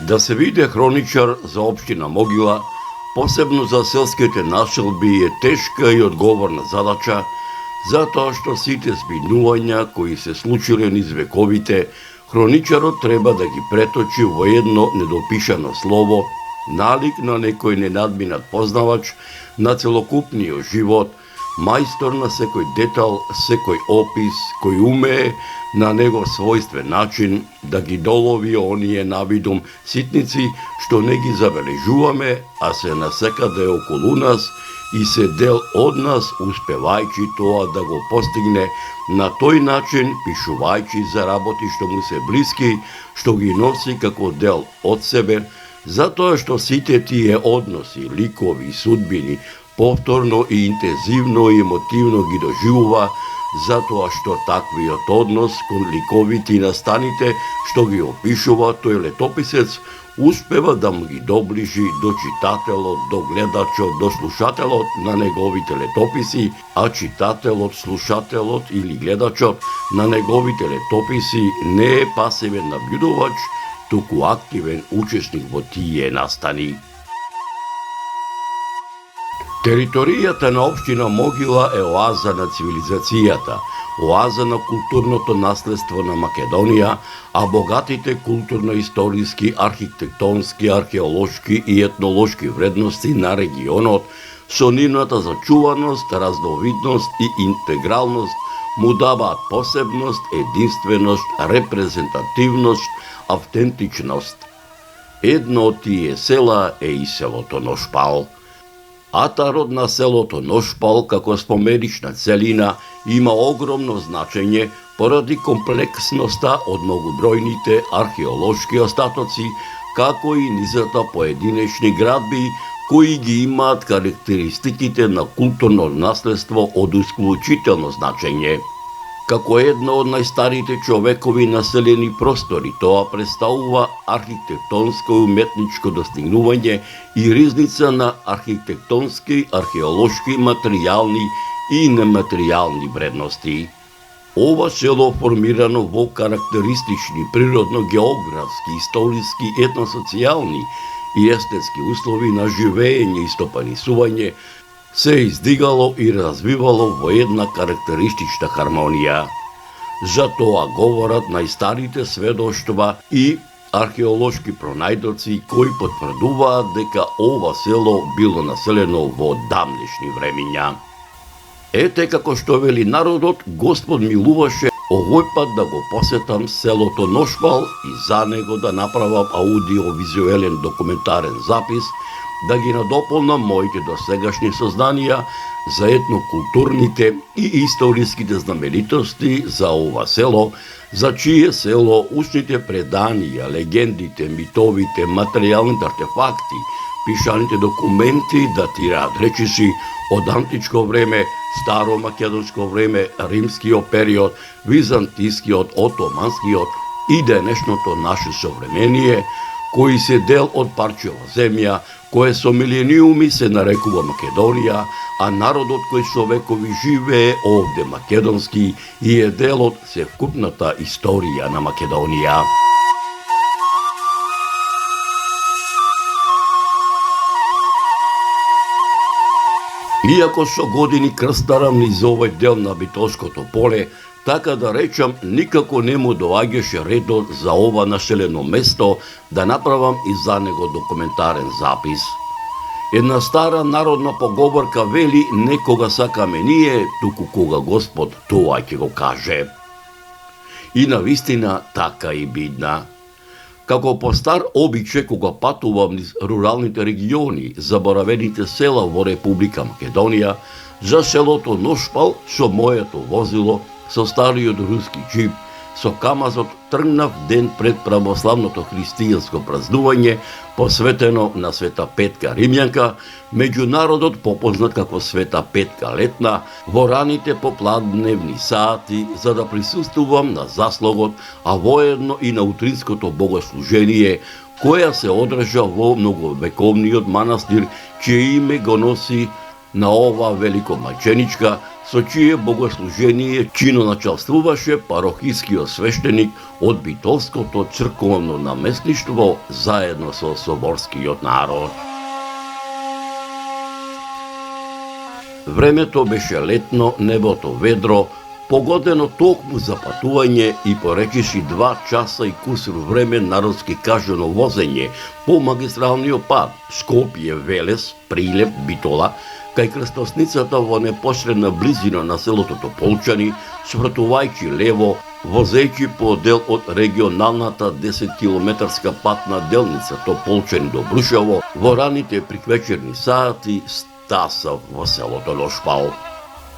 Да се биде хроничар за општина Могила, посебно за селските нашалби, е тешка и одговорна задача, затоа што сите збинувања кои се случиле низ вековите, хроничарот треба да ги преточи во едно недопишано слово, налик на некој ненадминат познавач на целокупниот живот, мајстор на секој детал, секој опис, кој умее на негов својствен начин да ги долови оние навидум ситници што не ги забележуваме, а се насекаде околу нас и се дел од нас, успевајќи тоа да го постигне на тој начин, пишувајќи за работи што му се блиски, што ги носи како дел од себе, затоа што сите тие односи, ликови, судбини, повторно и интензивно и емотивно ги доживува, затоа што таквиот однос кон ликовите и настаните што ги опишува тој летописец, успева да му ги доближи до читателот, до гледачот, до слушателот на неговите летописи, а читателот, слушателот или гледачот на неговите летописи не е пасивен набљудувач, туку активен учесник во тие настани. Територијата на општина Могила е оаза на цивилизацијата, оаза на културното наследство на Македонија, а богатите културно-историски, архитектонски, археолошки и етнолошки вредности на регионот со нивната зачуваност, разновидност и интегралност му даваат посебност, единственост, репрезентативност, автентичност. Едно од тие села е и селото Ношпал. Атарот на селото Ношпал како споменична целина има огромно значење поради комплексноста од многобројните археолошки остатоци, како и низата поединечни градби кои ги имаат карактеристиките на културно наследство од исклучително значење. Како едно од најстарите човекови населени простори, тоа представува архитектонско и уметничко достигнување и ризница на архитектонски, археолошки, материјални и нематеријални вредности. Ова село формирано во карактеристични природно-географски, историски, етносоцијални и естетски услови на живење и стопанисување, се издигало и развивало во една карактеристична хармонија. За тоа говорат најстарите сведоштва и археолошки пронајдоци кои потврдуваат дека ова село било населено во давнешни времиња. Ете како што вели народот, Господ милуваше овој пат да го посетам селото Ношпал и за него да направам аудиовизуелен документарен запис, да ги надополнам моите досегашни сознанија за етнокултурните и историските знаменитости за ова село, за чие село устните преданија, легендите, митовите, материјалните артефакти, пишаните документи датираат речиси од античко време, старомакедонско време, римскиот период, византискиот, отоманскиот и денешното наше современие, кои се дел од парчева земја, кое со милениуми се нарекува Македонија, а народот кој со векови живее овде македонски и е дел од севкупната историја на Македонија. Иако со години крстарам низ овој дел на Битолското поле, така да речам, никако не му доаѓаше редот за ова населено место да направам и за него документарен запис. Една стара народна поговорка вели не кога сакаме ние, туку кога Господ тоа ќе го каже. И навистина така и бидна. Како по стар обичај кога патувам низ руралните региони, заборавените села во Република Македонија, за селото Ношпал со моето возило, со стариот руски джип, со камазот тргнав ден пред православното христијанско празнување, посветено на Света Петка Римјанка, меѓународот попознат како Света Петка Летна, во раните попладневни сати, за да присуствувам на заслогот, а воедно и на утринското богослужение, која се одржа во многовековниот манастир, чие име го носи на ова великомаченичка, со чие богослужение чиноначалствуваше парохискиот свештеник од Битолското црковно наместништво заедно со соборскиот народ. Времето беше летно, небото ведро, погодено токму за патување и порекиши 2 часа и кусур време народски кажано возење по магистралниот пат Скопје-Велес, Прилеп, Битола, кај крстосницата во непосредна близина на селото Тополчани, свртувајќи лево, возејќи по дел од регионалната 10-километарска патна делница Тополчани до Брушево, во раните приквечерни сати стасав во селото Ношпал.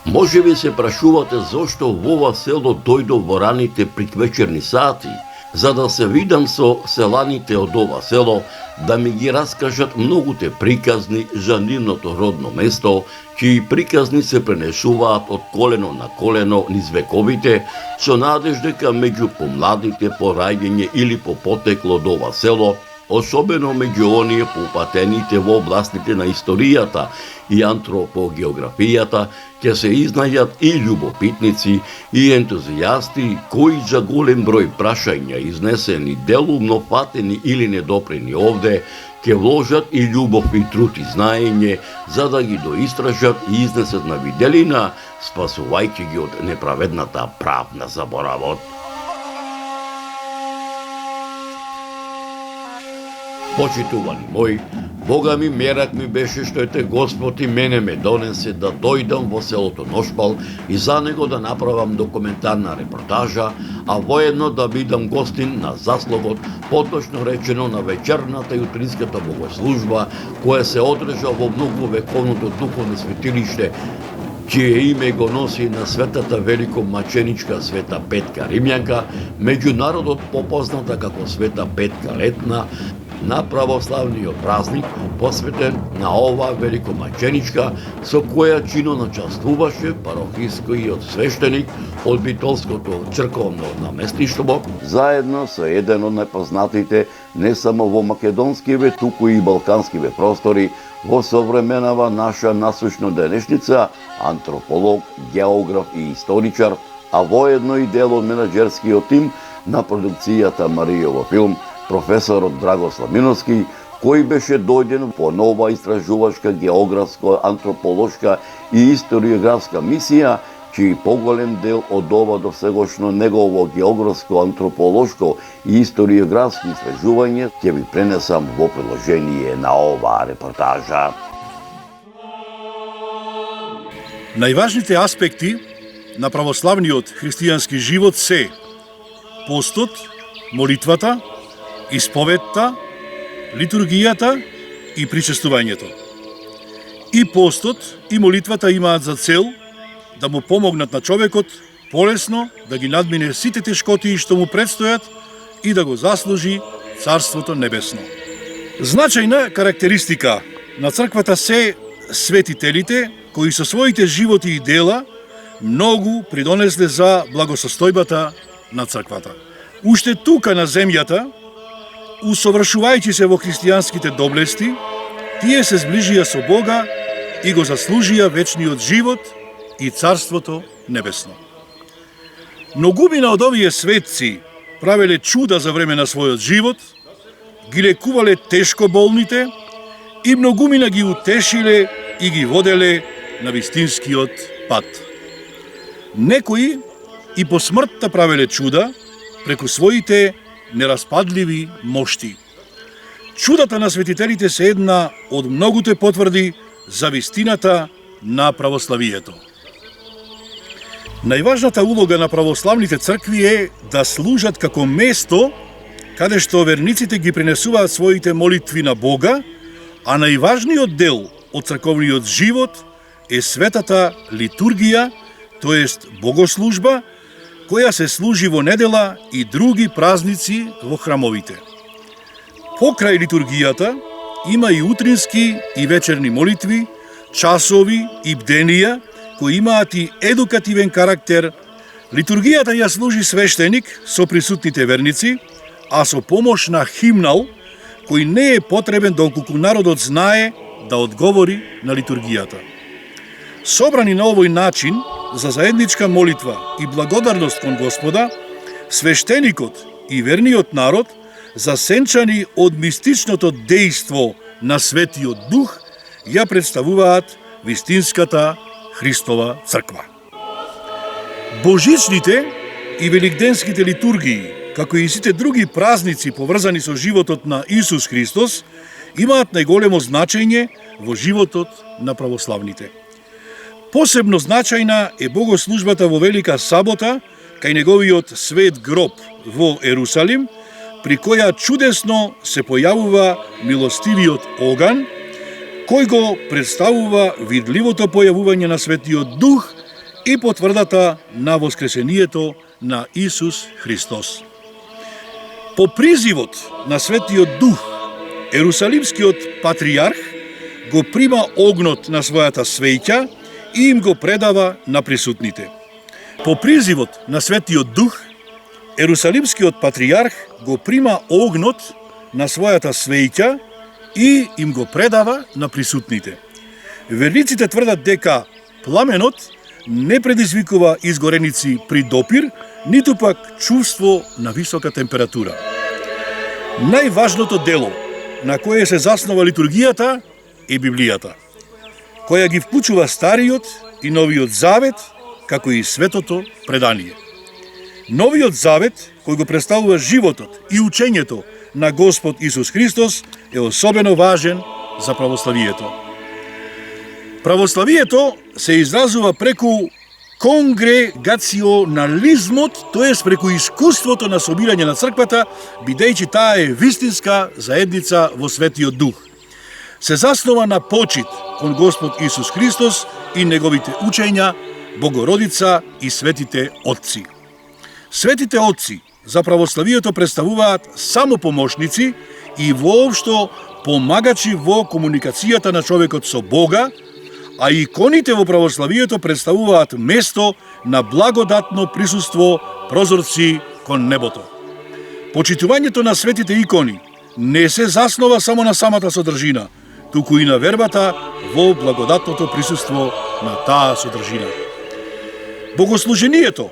Може би се прашувате зошто во ова село дојдов во раните приквечерни сати, за да се видам со селаните од ова село, да ми ги раскажат многуте приказни за нивното родно место, чии приказни се пренесуваат од колено на колено низ вековите, со надеж дека меѓу помладите по раѓење или по потекло од ова село, особено меѓу оние поупатените во областите на историјата и антропогеографијата, ќе се изнајдат и љубопитници и ентузијасти кои за голем број прашања изнесени делумно фатени или недопрени овде, ќе вложат и љубов и труд и знаење за да ги доистражат и изнесат на виделина, спасувајќи ги од неправедната правна заборавот. Почитувани мои, Бога ми мерак ми беше што ете Господ и мене ме донесе да дојдам во селото Ношпал и за него да направам документарна репортажа, а воедно да бидам гостин на заслогот, поточно речено на вечерната и утринската богослужба, која се одржа во многовековното духовно светилиште, чие име го носи на светата великомаченичка Света Петка Римјанка, меѓу народот попозната како Света Петка Летна, на православниот празник, посветен на ова великомаченичка, со која чиноначалствуваше парохискиот свештеник од Битолското црковно наместништво, заедно со еден од најпознатите не само во македонскиве, туку и балканскиве простори, во современава наша насущна денешница, антрополог, географ и историчар, а воедно и дел од менаџерскиот тим на продукцијата Маријово филм, професорот Драгослав Миновски, кој беше дојден по нова истражувачка, географска, антрополошка и историографска мисија, чиј поголем дел од ова досегошно негово географско, антрополошко и историографски истражување ќе ви пренесам во приложение на оваа репортажа. Најважните аспекти на православниот христијански живот се постот, молитвата, исповетта, литургијата и причестувањето. И постот и молитвата имаат за цел да му помогнат на човекот полесно да ги надмине сите тешкотии што му предстојат и да го заслужи Царството Небесно. Значајна карактеристика на црквата се светителите кои со своите животи и дела многу придонесле за благосостојбата на црквата. Уште тука на земјата, усовршувајќи се во христијанските доблести, тие се зближија со Бога и го заслужија вечниот живот и Царството Небесно. Многумина од овие светци правеле чуда за време на својот живот, ги лекувале тешко болните и многумина ги утешиле и ги воделе на вистинскиот пат. Некои и по смртта правеле чуда преку своите нераспадливи мошти. Чудата на светителите се една од многуте потврди за вистината на православието. Најважната улога на православните цркви е да служат како место каде што верниците ги пренесуваат своите молитви на Бога, а најважниот дел од црковниот живот е светата литургија, тоест богослужба, која се служи во недела и други празници во храмовите. Покрај литургијата има и утрински и вечерни молитви, часови и бденија кои имаат и едукативен карактер. Литургијата ја служи свештеник со присутните верници, а со помош на химнал кој не е потребен доколку народот знае да одговори на литургијата. Собрани на овој начин за заедничка молитва и благодарност кон Господа, свештеникот и верниот народ, засенчани од мистичното дејство на Светиот Дух, ја представуваат вистинската Христова црква. Божичните и великденските литургии, како и сите други празници поврзани со животот на Исус Христос, имаат најголемо значење во животот на православните. Посебно значајна е богослужбата во Велика Сабота, кај неговиот свет гроб во Ерусалим, при која чудесно се појавува милостивиот оган, кој го представува видливото појавување на Светиот Дух и потврдата на воскресението на Исус Христос. По призивот на Светиот Дух, Ерусалимскиот патријарх го прима огнот на својата свеќа и им го предава на присутните. По призивот на Светиот Дух, Ерусалимскиот патријарх го прима огнот на својата свеќа и им го предава на присутните. Верниците тврдат дека пламенот не предизвикува изгореници при допир, ниту пак чувство на висока температура. Најважното дело на кое се заснова литургијата е Библијата, која ги вклучува Стариот и Новиот Завет, како и Светото предание. Новиот Завет, кој го представува животот и учењето на Господ Исус Христос, е особено важен за православието. Православието се изразува преку конгрегационализмот, тоест преку искуството на собирање на црквата, бидејќи таа е вистинска заедница во Светиот Дух. Се заснова на почит кон Господ Исус Христос и неговите учења, Богородица и светите отци. Светите отци за православието представуваат само помошници и воопшто помагачи во комуникацијата на човекот со Бога, а иконите во православието представуваат место на благодатно присуство, прозорци кон небото. Почитувањето на светите икони не се заснова само на самата содржина, туку и на вербата во благодатното присуство на таа содржина. Богослужението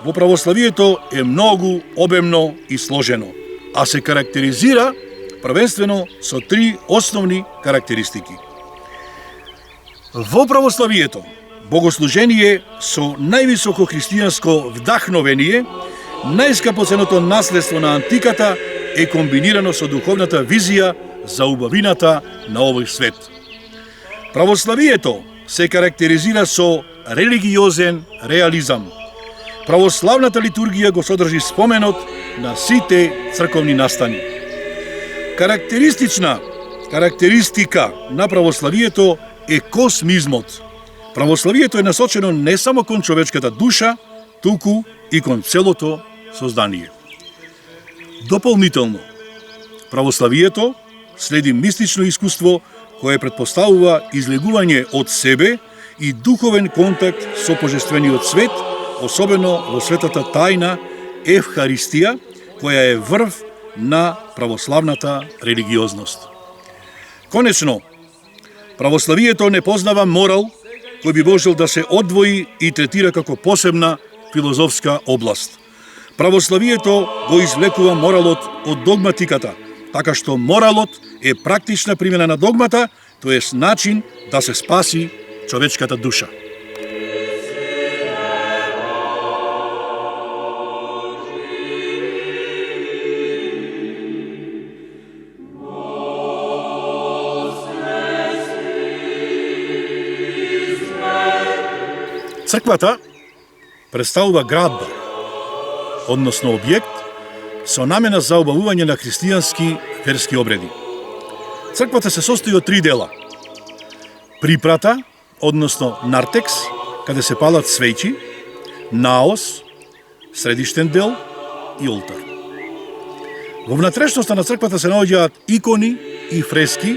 во православието е многу обемно и сложено, а се карактеризира првенствено со три основни карактеристики. Во православието, богослужение со највисоко христијанско вдахновение, најскапоценото наследство на антиката е комбинирано со духовната визија за убавината на овој свет. Православието се карактеризира со религиозен реализам. Православната литургија го содржи споменот на сите црковни настани. Карактеристика на православието е космизмот. Православието е насочено не само кон човечката душа, туку и кон целото создание. Дополнително, православието следи мистично искуство кое предпоставува излегување од себе и духовен контакт со божествениот свет, особено во светата тајна Евхаристија, која е врв на православната религиозност. Конечно, православието не познава морал кој би можел да се одвои и третира како посебна филозофска област. Православието го извлекува моралот од догматиката, така што моралот е практична примена на догмата, тоест начин да се спаси човечката душа. Црквата представува градба, односно објект, со намена за обавување на христијански верски обреди. Црквата се состои од три дела. Припрата, односно нартекс, каде се палат свеќи, наос, средиштен дел и олтар. Во внатрешноста на црквата се наоѓаат икони и фрески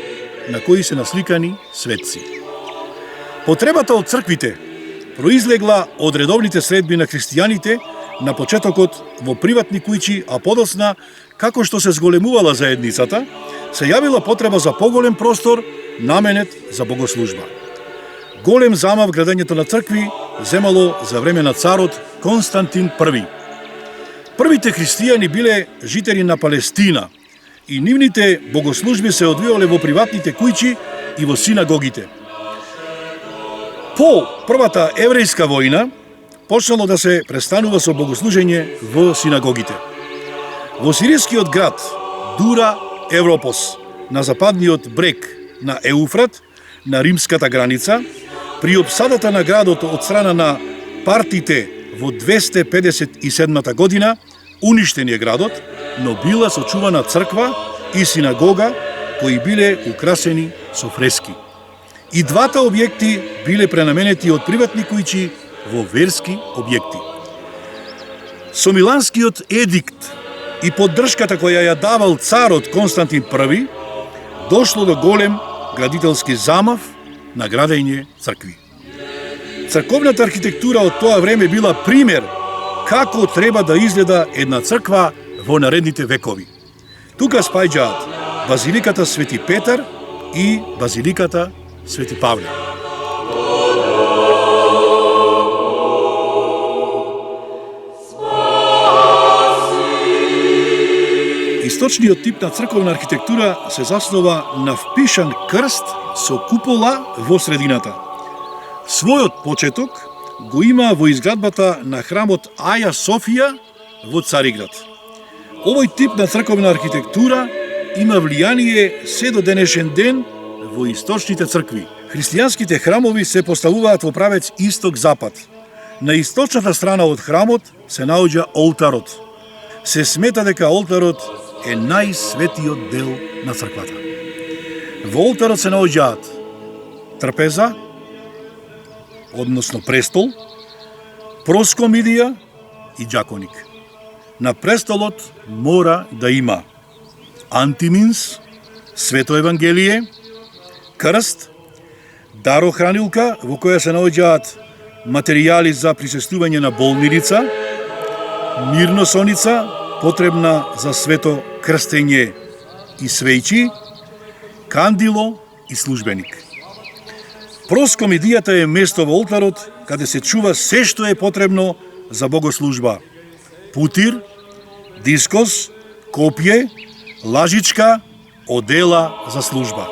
на кои се насликани светци. Потребата од црквите произлегла од редовните средби на христијаните на почетокот во приватни куќи, а подосна, како што се зголемувала заедницата, се јавила потреба за поголем простор наменет за богослужба. Голем замав градењето на цркви земало за време на царот Константин I. Првите христијани биле жители на Палестина и нивните богослужби се одвивале во приватните куќи и во синагогите. По првата еврејска војна почнало да се престанува со богослужење во синагогите. Во сирискиот град Дура Европос, на западниот брег на Еуфрат, на римската граница, при обсадата на градот од страна на партите во 257 година, уништен е градот, но била сочувана црква и синагога кои биле украсени со фрески. И двата објекти биле пренаменети од приватни куќи во верски објекти. Со Миланскиот едикт и поддршката која ја давал царот Константин I, дошло до голем градителски замав на градење цркви. Црковната архитектура од тоа време била пример како треба да изгледа една црква во наредните векови. Тука спаѓаат Базиликата Свети Петар и Базиликата Свети Павле. Источниот тип на црковна архитектура се заснова на впишан крст со купола во средината. Својот почеток го има во изградбата на храмот Аја Софија во Цариград. Овој тип на црковна архитектура има влијание се до денешен ден во источните цркви. Христијанските храмови се поставуваат во правец исток-запад. На источната страна од храмот се наоѓа олтарот. Се смета дека олтарот е најсветиот дел на црквата. Во олтарот се наоѓаат трпеза, односно престол, проскомидија и џаконик. На престолот мора да има антиминс, свето евангелие, крст, дарохранилка во која се наоѓаат материјали за присуствување на болни лица, мирносоница, потребна за свето крстење и свејчи, кандило и службеник. Проскомидијата е место во олтарот каде се чува се што е потребно за богослужба. Путир, дискос, копје, лажичка, одела за служба.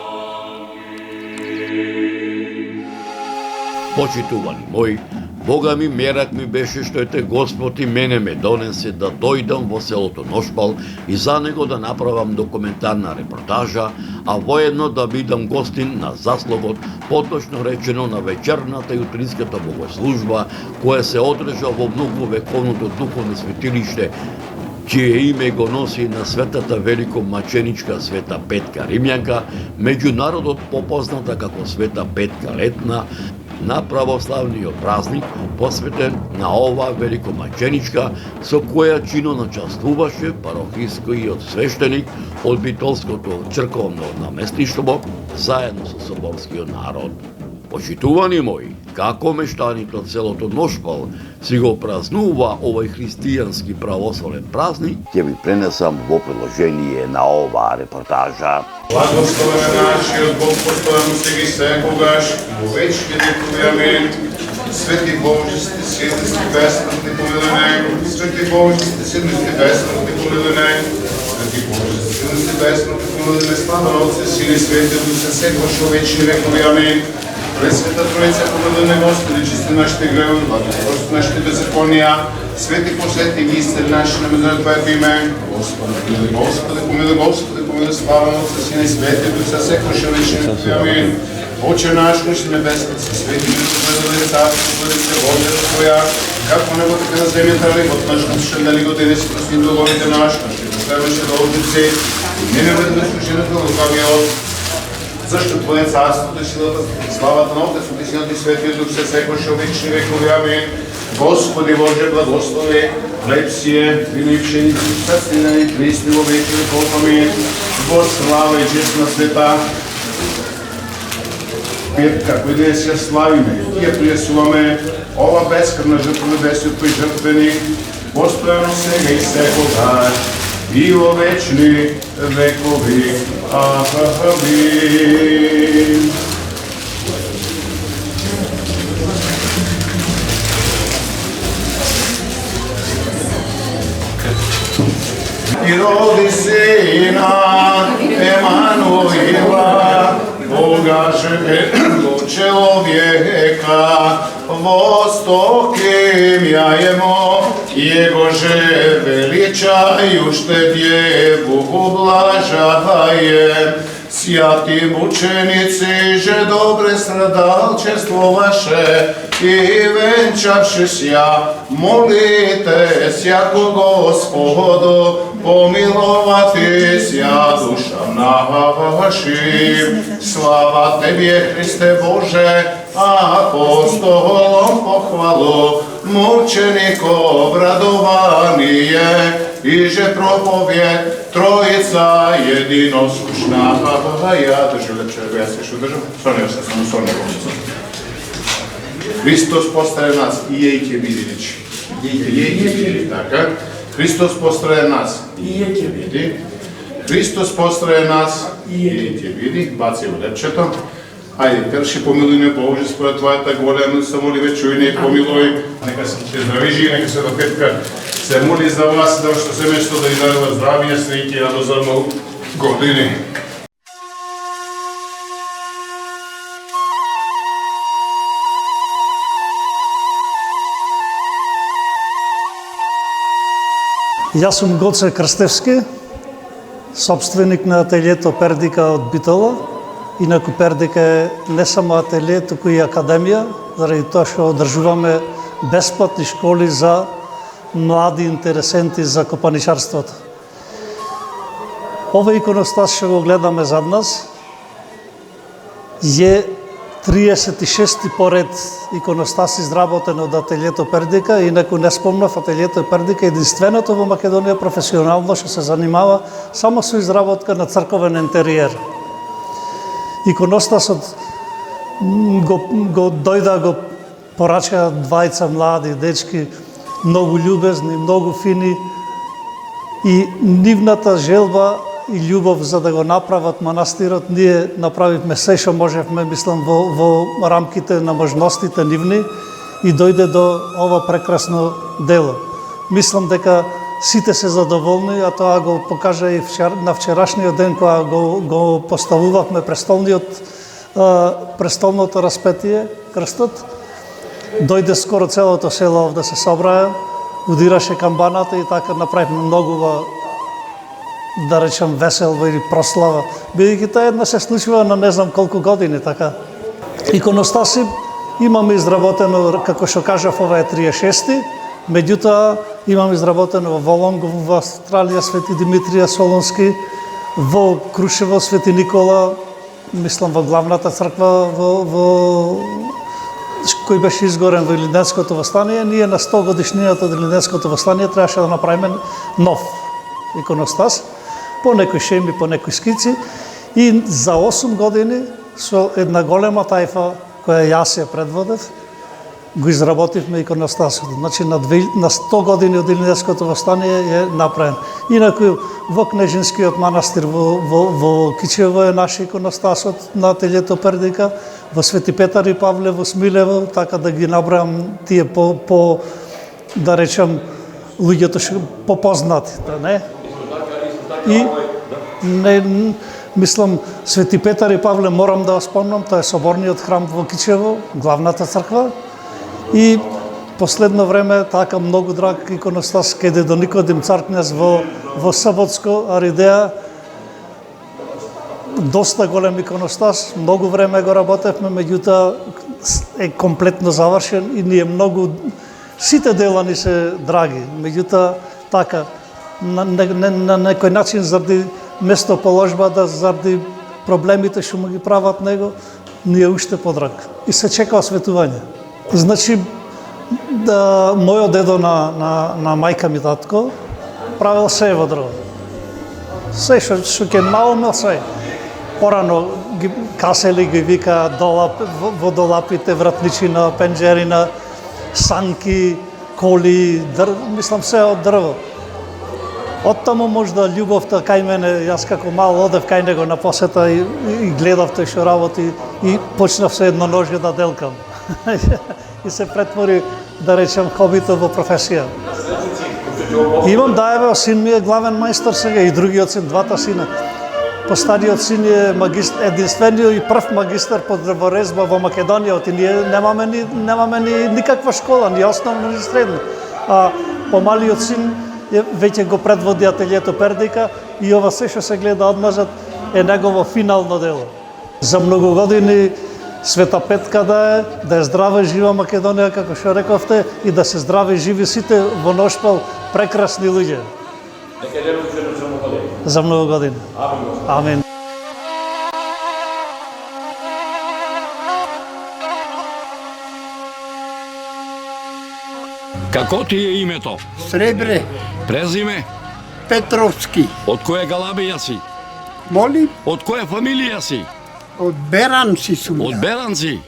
Почитувани мои, Бога ми мерак ми беше што ете Господ и мене ме донесе да дојдам во селото Ношпал и за него да направам документарна репортажа, а воедно да бидам гостин на заслогот, поточно речено на вечерната и утринската богослужба, која се одржа во многовековното духовно светилиште, чие име го носи на светата великомаченичка Света Петка Римјанка, меѓу народот попозната како Света Петка Летна, на православниот празник, посветен на оваа великомаченичка, со која чино начествуваше парохискиот свештеник од Битолското црковно наместништво, заедно со соборскиот народ. Почитувани мои, како мештаните од селото Ношпал си го празнува овој христијански православен празник, ќе ви пренесам во приложение на оваа репортажа. Благословен нашиот Бог, постојано сега и секогаш, во вечни векови, амин. Свети Боже, сте силни, сте бесни, сте помилени. Свети Боже, сте силни, сте бесни, сте помилени. Свети Боже, сте силни, сте бесни, сте помилени. Слава на Отце, Сина и Свети Дух, се секогаш во вечни векови, амин. Пресвета Троица, помилуј Господи, чисти нашите гревови, благослови нашите беззаконија, свети посети ги исцели наши на Твоето име. Господи, помилуј, Господи, помилуј, Господи, помилуј, слава на Отца, Сина и Свети Дух, се секогаш во вечни векови, амин. Отче наш, кој си небесни, се свети името Твое, да царство Твое, се волјата Твоја, како небо така на земјата, хлебот наш насушен го денес, прости долговите наши, наши последваше должници, не ме веди да слушинето лукавиот. Зашто Твое царството, силата, славата на Отецот и Синот и Светиот Дух се секогаш во вечни векови, амин. Господи Боже, благослови, хлеб си е, вино и пшеници, састинени, пристни во вечни веков, амин. Во слава и чест на света, Петка, кој днес ја славиме, ја пријесуваме, ова бескрвна жртва небесиот тој жртвеник, постојано сега и секогаш, и во вечни векови. Амин. и роди Сина Емануила, Бога живого человека, востоким я Ему, Его же величаю, что Деву ублажаем. Святым ученицы же добре страдалчество ваше, и венчавшися, молитесь, яко Господу, помиловатися душам нашим. Слава Тебе, Христе Боже, апостолом похвалу, мучеников радование, и же проповедь Троица единосущная. Я держу лепше, я се держу. Сонio se, samo Sonio pomoću. Hristos postaje nas i jejke vidić. Jejke vidi, tako? Hristos postaje nas i jejke vidi. Hristos postaje nas i jejke vidi. Baci u lepčeto. Ajde, перши помилуй ме Боже, според Твоята голема самоливе, чуй не помилуй. Нека се здравижи, нека се до петка се моли за вас, да што семејство да ви дарува здравие, среќа и радост за многу години. Јас сум Гоце Крстевски, собственик на ателието Пердика од Битола. Инаку Пердика е не само ателие, туку и академија, заради тоа што одржуваме бесплатни школи за млади интересенти за копаничарството. Ова иконостас што го гледаме зад нас е 36-ти поред иконостас изработен од ателието Пердика. Инаку не спомнав, ателието Пердика е единственото во Македонија професионално што се занимава само со изработка на црковен интериер. Иконостасот го дојда, го порачаа двајца млади дечки, многу љубезни, многу фини, и нивната желба и љубов за да го направат манастирот, ние направивме се што можевме, мислам, во рамките на можностите нивни, и дојде до ова прекрасно дело. Мислам дека сите се задоволни, а тоа го покажа и на вчерашниот ден кога го поставувавме престолното распетие, крстот. Дојде скоро целото село да се собрае, удираше камбаната и така направивме многу, да речем, веселба или прослава. Бидејќи тоа една се случува на не знам колку години, така. Иконостаси имаме изработено, како што кажав, ова е 36-ти, меѓутоа имаме изработено во Волонго, во Австралија Свети Димитрија Солонски, во Крушево Свети Никола, мислам во главната црква во кој беше изгорен во Илинденското востание. Ние на 100 годишнината од Илинденското востание требаше да направиме нов иконостас, по некои шеми, по некои скици, и за 8 години со една голема тајфа која јас ја предводев, го изработивме иконостасот. Значи на 100 години од Илинденското востание е направен. Инаку во Кнежинскиот манастир во Кичево е наш иконостасот на ателието Пердика, во Свети Петар и Павле во Смилево, така да ги набројам тие по да речем луѓето што попознати, не? И не мислам Свети Петар и Павле морам да спомнам, тоа е соборниот храм во Кичево, главната црква. И последно време така многу драг иконостас каде до Никодим цар княз во Саботско, Аридеја. Доста голем иконостас, многу време го работевме, меѓутоа е комплетно завршен и ние многу, сите дела ни се драги, меѓутоа така на некој начин заради местоположбата, заради проблемите што му ги прават него, ни е уште подраг и се чека осветување. Значи, мојот дедо на мајка ми татко правил се во дрво. Се што ќе наумел се. Порано касели ги вика водолапите, вратничина, пенџерина, санки, коли, мислам се од дрво. Оттаму можда љубовта кај мене, јас како мал одев кај него на посета и гледав тој што работи и почнав се едно ноже да делкам. И се претвори, да речем, хобито во професија. Имам дајаве, син ми е главен мајстор сега и другиот син, двата сина. Постариот син е единствениот и прв магистар по дрворезба во Македонија, и ние немаме ни никаква школа, ни основна, ни средна. А помалиот син веќе го предводи ателието Пердика и ова се што се гледа одмазат е негово финално дело. За многу години Света Петка да е здрава и жива Македонија, како што рековте, и да се здрави и живи сите во Ношпал прекрасни луѓе. За многу години. Амин. Како ти е името? Сребре, Презиме? Петровски. Од која галабија си? Молим, Од која фамилија си? од Беранци сум Од ја. Беранци?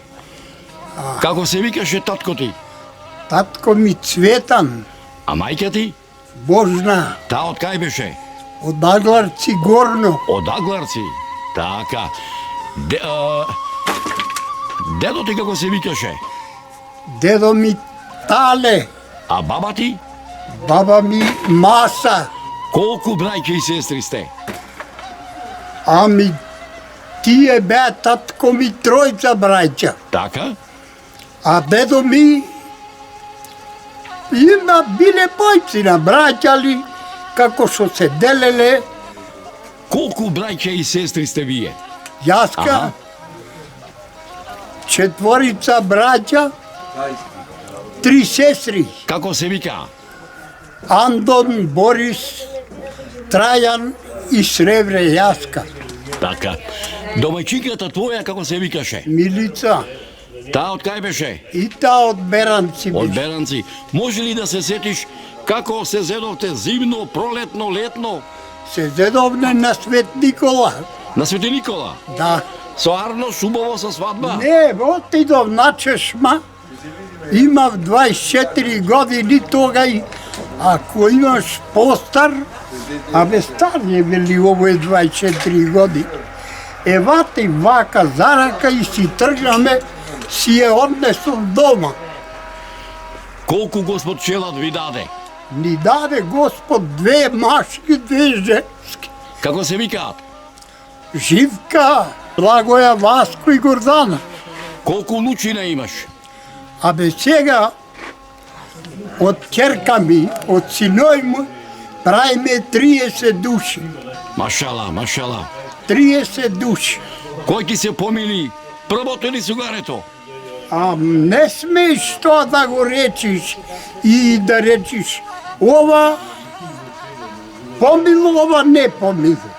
Како се викаше татко ти? Татко ми Цветан, А мајка ти? Божна, Таа од кај беше? од Агларци горно. Од Агларци? Така. Дедо ти како се викаше? Дедо ми Тале, А баба ти? баба ми Маса, Колку браќа и сестри сте? ами тие беа татко ми тројца браќа. Така? А дедо ми има биле бојцина браќали, како што се делеле, Колку браќа и сестри сте вие? јаска, Аха. четворица браќа, 3 сестри. Како се вика? Андон, Борис, Трајан и Сребре Јаска. Така. Домајчиката твоја како се викаше? Милица Таа од кај беше? и та од Беранци Од беше. Беранци. Може ли да се сетиш како се зедовте зимно, пролетно, летно? Се зедовне на Свет Никола. На Свети Никола? Да. Со Арно Шубово со свадба? Не, отидов на Чешма. Имав 24 години тогај. Ако имаш постар, абе стар е вели овој 24 години. Евате вака за рака и си тргнаме, си ја однесов дома. Колку Господ челад ви даде? Ни даде Господ 2 машки, 2 женски. Како се викаат? Живка, Благоја, Васко и Гордана. Колку внучина имаш? Абе сега, од ќерка ми, од синој му, правиме 30 души. Машала, машала. 30 души. Кој ти се помили првото или сугарето? А не смееш тоа да го речиш и да речиш ова помило, ова не помило.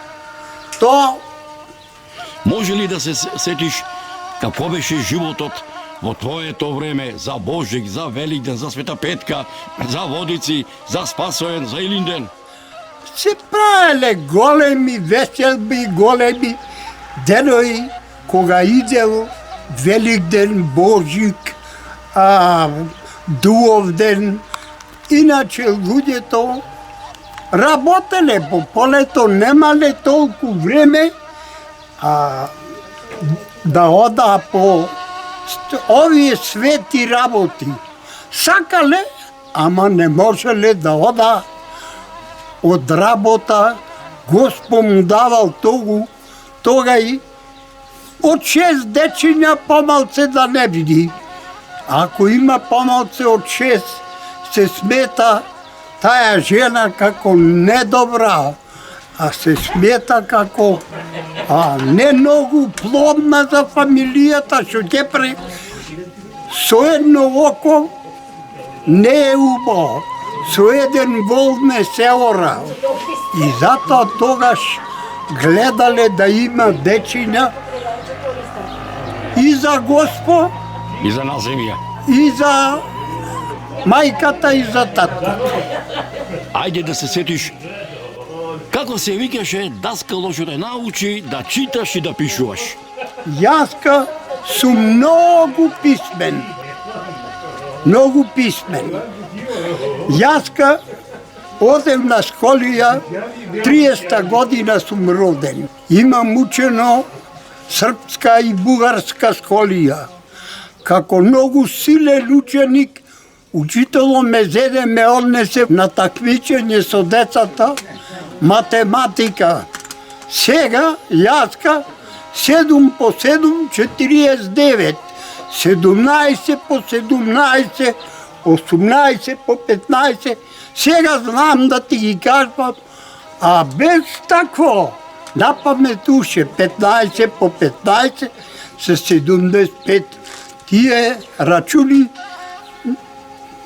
Тоа Може ли да се сетиш како беше животот во твоето време за Божик, за Великден, за Света Петка, за Водици, за Спасоен, за Илинден? се правеле големи веселби, големи денови, кога идело Великден, Божик, Дуовден. Иначе луѓето работеле по полето, немале толку време да ода по овие свети работи. Сакале, ама не можеле да ода од работа. Господ му давал тогај од 6 дечиња помалце да не види. Ако има помалце од 6, се смета таа жена како недобра, а се смета како не многу плодна за фамилијата, што ќе прави со едно око не е убаво, со еден вол не се ора. И затоа тогаш гледале да има дечиња и за Господ, И за нас земја. и за мајката, и за таткото. Ајде да се сетиш како се викаше даскало што те научи да читаш и да пишуваш. Јаска сум многу писмен. Многу писмен. Јаска одем на школија, 30 година сум роден. Имам учено српска и бугарска школија. Како многу силен ученик, Учитело ме зеде, ме однесе на такмичење со децата, математика. Сега, јаска, 7 по 7, 49. 17 по 17, 18 по 15. Сега знам да ти ги кажам, а без такво, напаметуше 15 по 15 се 75. Тие рачуни,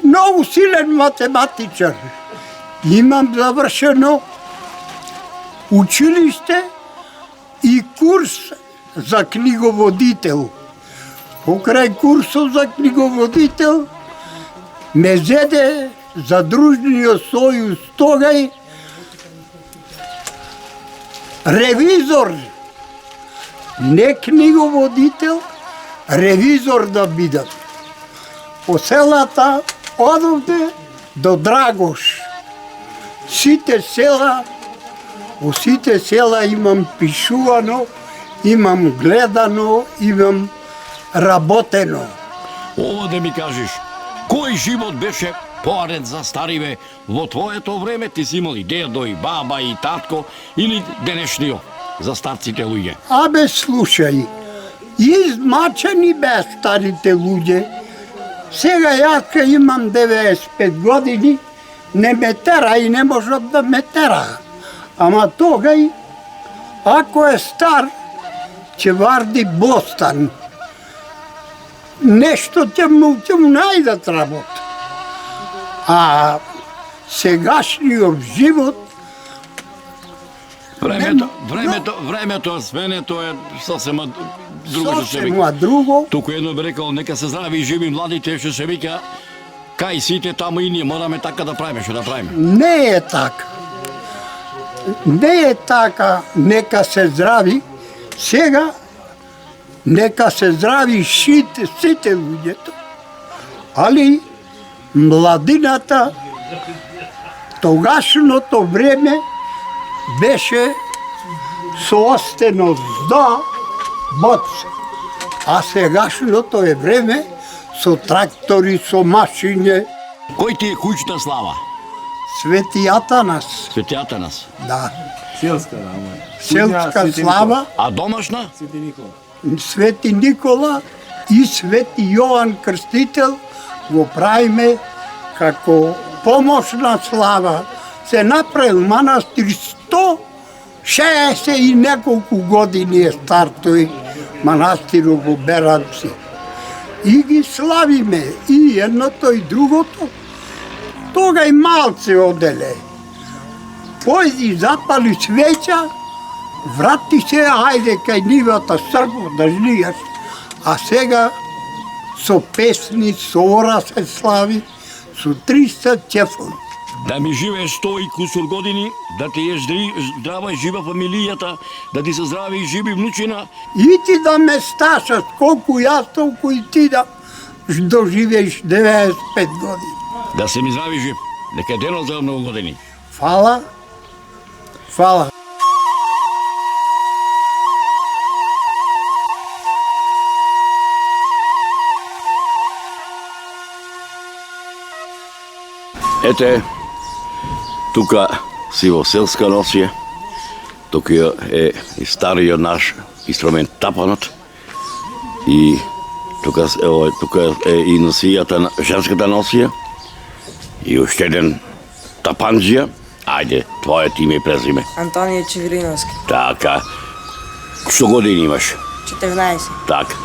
многу силен математичар. Имам завршено училиште и курс за книговодител. Покрај курсот за книговодител ме зеде Задружниот сојуз тогај ревизор, не книговодител, ревизор да бидам. По селата одовде до Драгош. Сите села, во сите села имам пишувано, имам гледано, имам работено. Ова да ми кажеш, кој живот беше поарен за стариве во твоето време? Ти си имал и дедо, и баба, и татко, или денешниот за старците луѓе? Абе, слушај, измачени бе старите луѓе. Сега јас кај имам 95 години, не ме тера и не можат да ме тера. Ама тогај, ако е стар, ќе варди бостан. Нешто ќе му најдат работа. А сегашниот живот Времето сменето е сосема друго што се вика. сосема друго. Туку едно би рекол, нека се здрави и живи младите, што се вика, кај сите таму и ние мораме така да правиме, што да правиме. Не е така. Не е така, нека се здрави. Сега, нека се здрави сите луѓето. Али, младината, тогашното време беше соостено зда, боц. А сегашното е време со трактори, со машине. Кој ти е куќна слава? Свети Атанас, Свети Атанас. да. Селска, ама. Селска слава, А домашна? Свети Никола и Свети Јован Крстител го правиме како помошна слава. Се направил манастир 160 и неколку години е стар тој манастирот во Беранци. И ги славиме и едното и другото. Тога и малце оделе. Појди запали свеќа, врати се, ајде кај нивата Србо да жнијаш. А сега со песни, со ора се слави, со 300 чефон. Да ми живееш 100 и кусур години, да ти е здрава и жива фамилијата, да ти се здрави и живи внучина. И ти да ме сташаш, колку јас, толку и ти да доживееш 95 години. Да се ми здрави и жив. Нека е денот за многу години. Фала, фала. Ете, тука си во селска носија, тука е и стариот наш инструмент тапанот и тука е и носијата, женската носија и уште еден тапанџија. Ајде, твоето име и презиме. Антонија Чевелиновски, Така, што години имаш? 14. Така.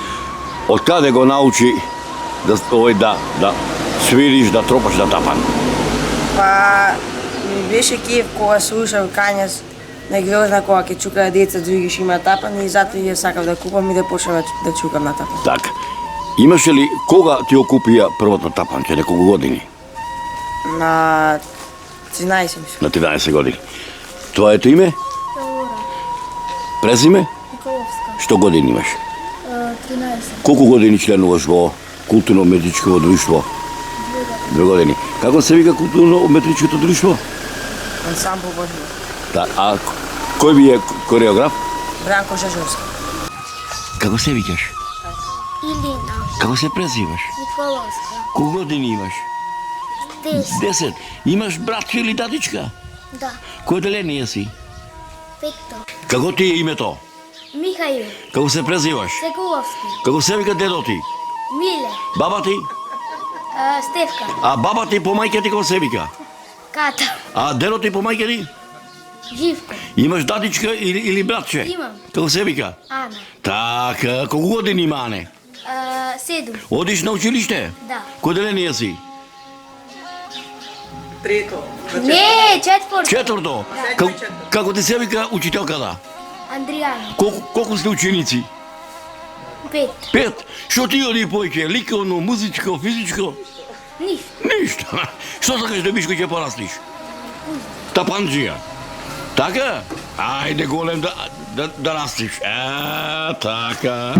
Од каде го научи да свириш, да тропаш на тапан? Па ми беше киев кога слушав Кањас на Грозна кога ќе чукаа деца, други што имаат тапан и затоа ја сакав да купам и да почнам да чукам на тапан. Така. Имаше ли кога ти окупија првото тапанче, неколку години? На 13 мислам. На 13 години. Твоето име? Презиме? Николовска, Што години имаш? 13. Колку години членуваш во културно-уметничко друштво? 2 години. Како се вика културно-уметничкото друштво? Ансамбл Божија. Да, а кој би е кореограф? Бранко Жажовски. Како се викаш? Илина, Како се презиваш? Николовска, Колку години имаш? 10. Имаш брат или татичка? Да. Кое отделение си? Пекто. Како ти е името? Михаил. Како се презиваш? Секуловски. Како се вика дедо ти? Миле. Баба ти? Стевка. А баба ти по мајка ти како се вика? Ката. А дедо ти по мајка ти? Живко. Имаш татичка или братче? Имам. Како се вика? Ана. Така, колку години има Ане? 7. Одиш на училиште? Да. Кој отделение си? Не, четвърто. Четврто. Како ти се вика учителката? Андриано. Колку сте ученици? 5. 5. Што ти оди повеќе? Ликовно, музичко, физичко? Нищо. Ништо. Што сакаш да биш кој ќе порасниш? Тапанджија. Така? Ајде голем да растиш. Така.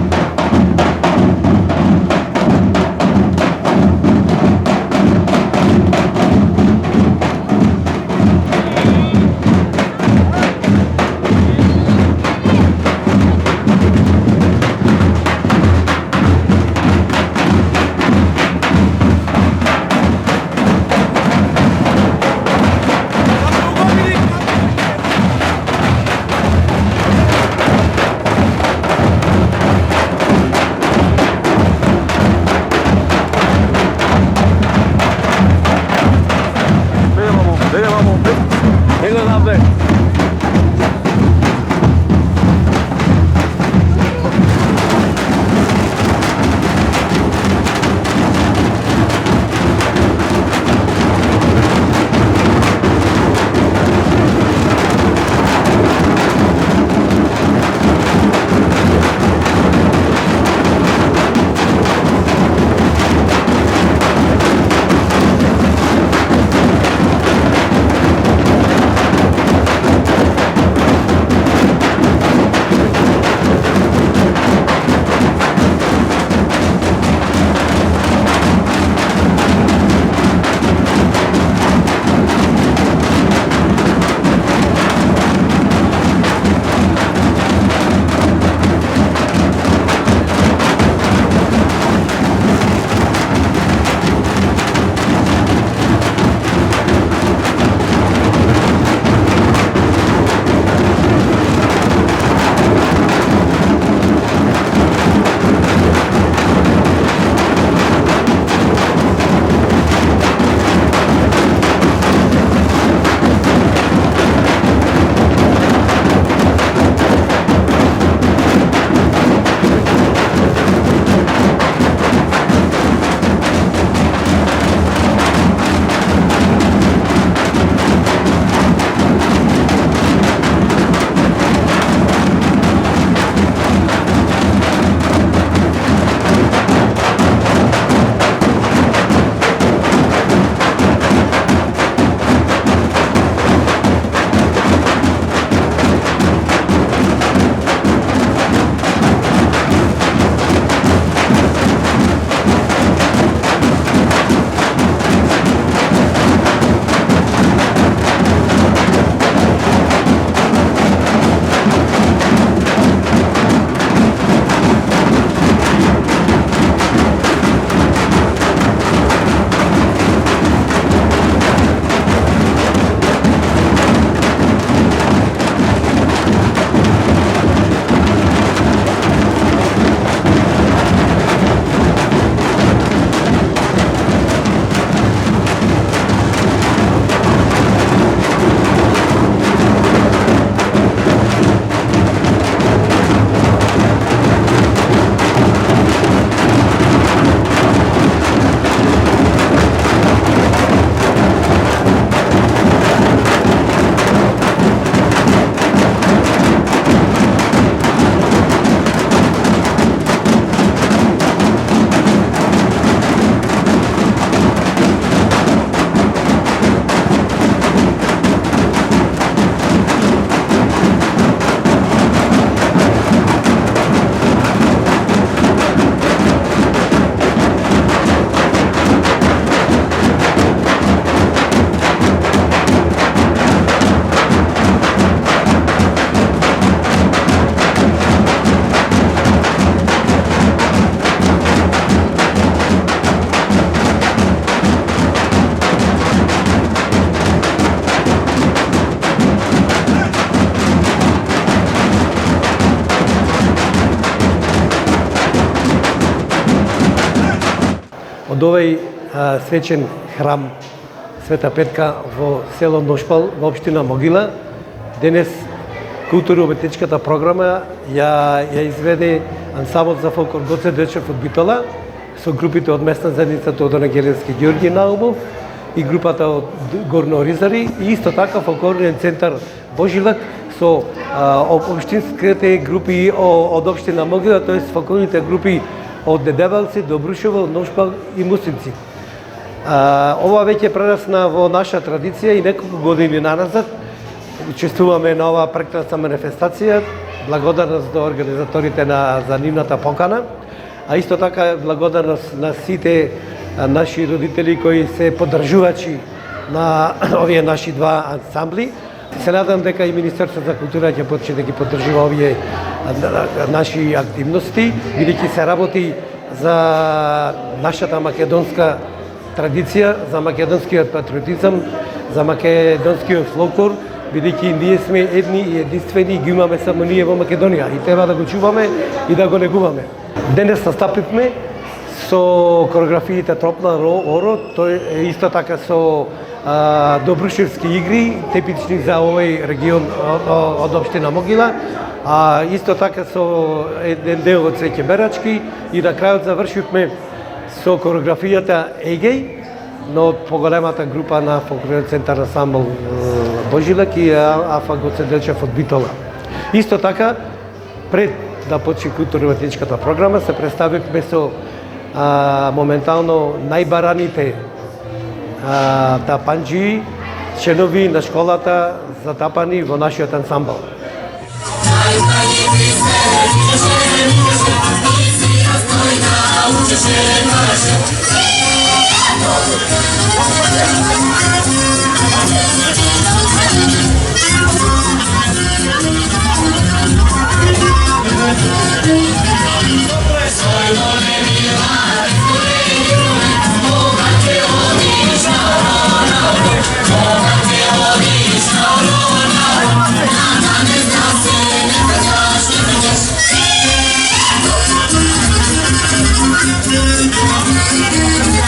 од овој свечен храм Света Петка во село Ношпал, во општина Могила. Денес културно-уметничката програма ја изведе ансамбл за фолклор Гоце Делчев од Битола со групите од местна заедница Тодор Ангелевски, Ѓорѓи Наумов и групата од Горно Оризари и исто така фолклорниот центар Божилак со општинските групи од општина Могила, тоест фолклорните групи од Дедевалци, Добрушево, Ношпал и Мусинци. Ова веќе прерасна во наша традиција и неколку години назад учествуваме на оваа прекрасна манифестација. Благодарност до организаторите за нивната покана, а исто така благодарност на сите наши родители кои се поддржувачи на овие наши два ансамбли. Се надам дека и Министерството за култура ќе почне да ги поддржува овие наши активности, бидејќи се работи за нашата македонска традиција, за македонскиот патриотизам, за македонскиот фолклор, бидејќи ние сме едни и единствени и ги имаме само ние во Македонија и треба да го чуваме и да го негуваме. Денес настапивме со кореографиите Тропна Оро, тој е исто така со добрушевски игри, типични за овој регион од општина Могила, а исто така со еден дел од Среќе Берачки и на крајот завршивме со кореографијата Егеј, но од поголемата група на фолклорниот центар ансамбл Божилак и АФА Гоце Делчев од Битола. Исто така, пред да почне културно-уметничката програма, се представивме со моментално најбараните тапанџи, членови на школата затапани во нашиот ансамбл. Thank you.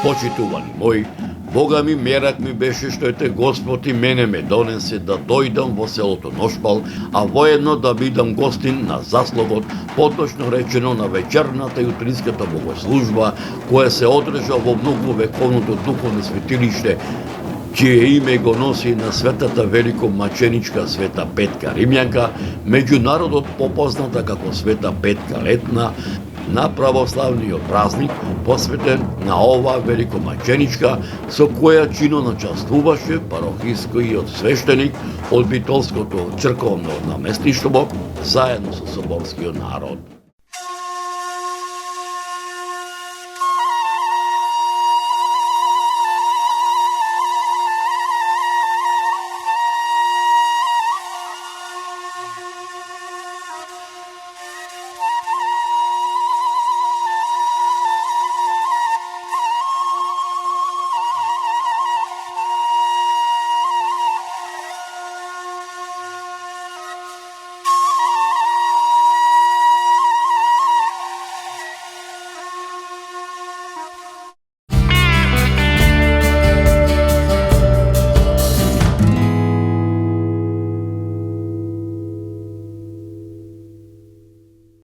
Почитувани мои, Бога ми мерак ми беше што ете Господ и мене ме донесе да дојдам во селото Ношпал, а воедно да бидам гостин на заслогот, поточно речено на вечерната и утринската богослужба, која се одржа во многовековното духовно светилиште, чие име го носи на светата великомаченичка Света Петка Римјанка, меѓу народот попозната како Света Петка Летна, на православниот празник, посветен на оваа великомаченичка, со која чино начастуваше парохискиот свештеник од Битолското црковно наместништво, заедно со соборскиот народ.